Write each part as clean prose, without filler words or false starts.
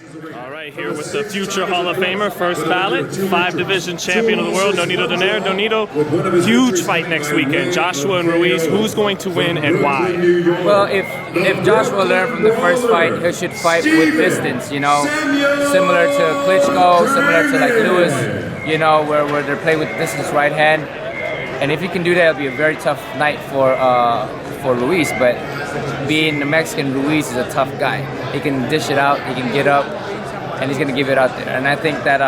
All right, here with the future Hall of Famer, first ballot, 5-division champion of the world, Nonito Donaire. Nonito, huge fight next weekend, Joshua and Ruiz. Who's going to win and why? Well, if Joshua learned from the first fight, he should fight with distance, you know, similar to Klitschko, similar to like Lewis, you know, where they're playing with distance right hand. And if he can do that, it'll be a very tough night for Ruiz. But being a Mexican, Ruiz is a tough guy. He can dish it out, he can get up, and he's going to give it out there. And I think that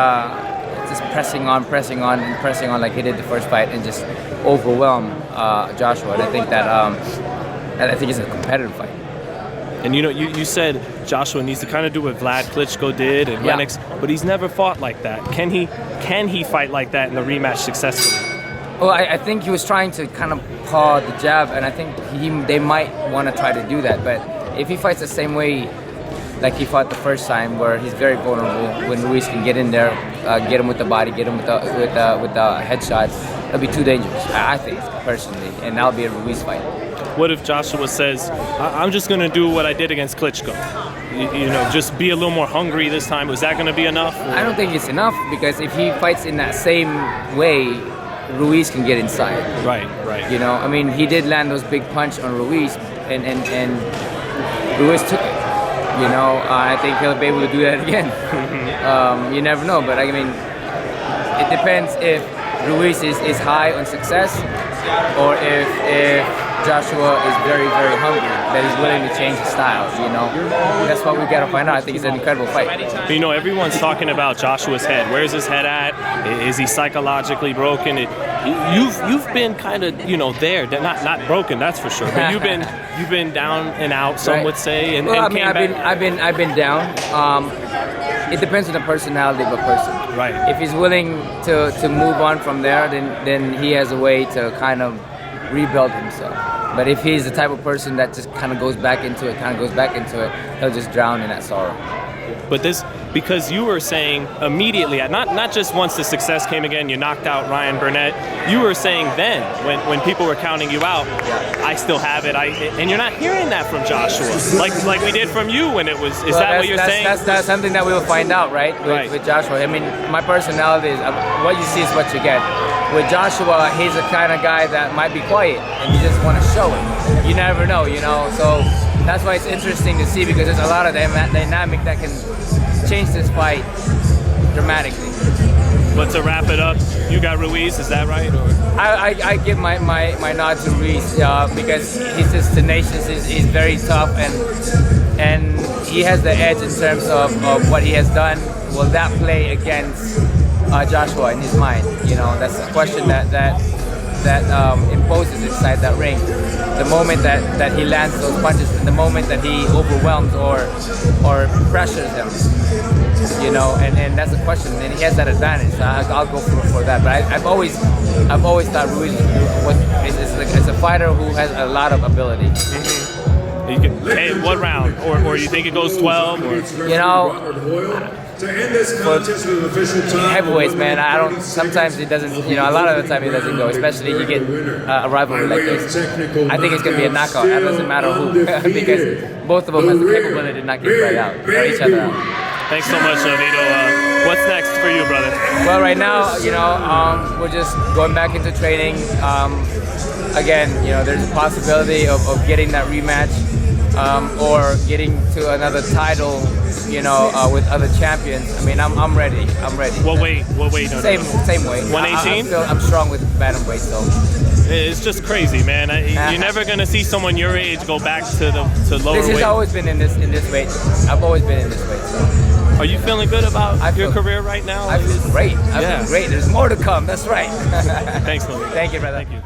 just pressing on like he did the first fight and just overwhelm Joshua. And I think that I think it's a competitive fight. And you know, you said Joshua needs to kind of do what Vlad Klitschko did and Lennox, but he's never fought like that. Can he fight like that in the rematch successfully? Well, I think he was trying to kind of paw the jab, and I think they might want to try to do that. But if he fights the same way like he fought the first time, where he's very vulnerable, when Ruiz can get in there, get him with the body, get him with the headshots, it'll be too dangerous, I think, personally, and that'll be a Ruiz fight. What if Joshua says, I'm just going to do what I did against Klitschko? You know, just be a little more hungry this time. Was that going to be enough? Or? I don't think it's enough, because if he fights in that same way, Ruiz can get inside. Right. You know, I mean, he did land those big punch on Ruiz, and Ruiz took it. You know, I think he'll be able to do that again. You never know, but I mean, it depends if Ruiz is high on success, or if Joshua is very, very hungry, that he's willing to change his style, you know. That's what we got to find out. I think it's an incredible fight. You know, everyone's talking about Joshua's head. Where's his head at? Is he psychologically broken? You've been kind of, you know, there. Not broken, that's for sure. But you've been down and out, some would say, and well, I mean, came back. I've been down. It depends on the personality of a person. Right. If he's willing to move on from there, then he has a way to kind of rebuild himself. But if he's the type of person that just kind of goes back into it, he'll just drown in that sorrow. But this, because you were saying immediately, not just once the success came again, you knocked out Ryan Burnett, you were saying then, when people were counting you out, I still have it, and you're not hearing that from Joshua, like we did from you when it was, is that what you're saying? That's something that we will find out, right, with Joshua. I mean, my personality is, what you see is what you get. With Joshua, he's the kind of guy that might be quiet, and you just want to show it. You never know, you know, so that's why it's interesting to see, because there's a lot of dynamic that can change this fight dramatically. But to wrap it up, you got Ruiz, is that right? Or? I give my nod to Ruiz because he's just tenacious, he's very tough, and he has the edge in terms of what he has done. Will that play against Joshua in his mind? You know, that's a question that imposes inside that ring. The moment that he lands those punches, and the moment that he overwhelms or pressures him, you know, and that's the question. And he has that advantage. So I'll go for that. But I've always thought Ruiz is a fighter who has a lot of ability. Hey, what round? Or you think it goes 12? Or? You know, to end this contest with official time, heavyweights, man, sometimes it doesn't, you know, a lot of the time it doesn't go, especially you get a rivalry like this. I think it's going to be a knockout. It doesn't matter who, because both of them has the capability to knock each other out. Thanks so much, Nonito. What's next for you, brother? Well, right now, you know, we're just going back into training. Again, you know, there's a possibility of getting that rematch. Or getting to another title, you know, with other champions. I mean, I'm ready. What weight? Same weight. 118? I'm strong with bantamweight, so. It's just crazy, man. You're never gonna see someone your age go back to lower weight. This has always been in this weight. I've always been in this weight. So. Are you feeling good about your career right now? I feel great. I feel great. There's more to come. That's right. Thanks, Nonito. Thank you, brother. Thank you.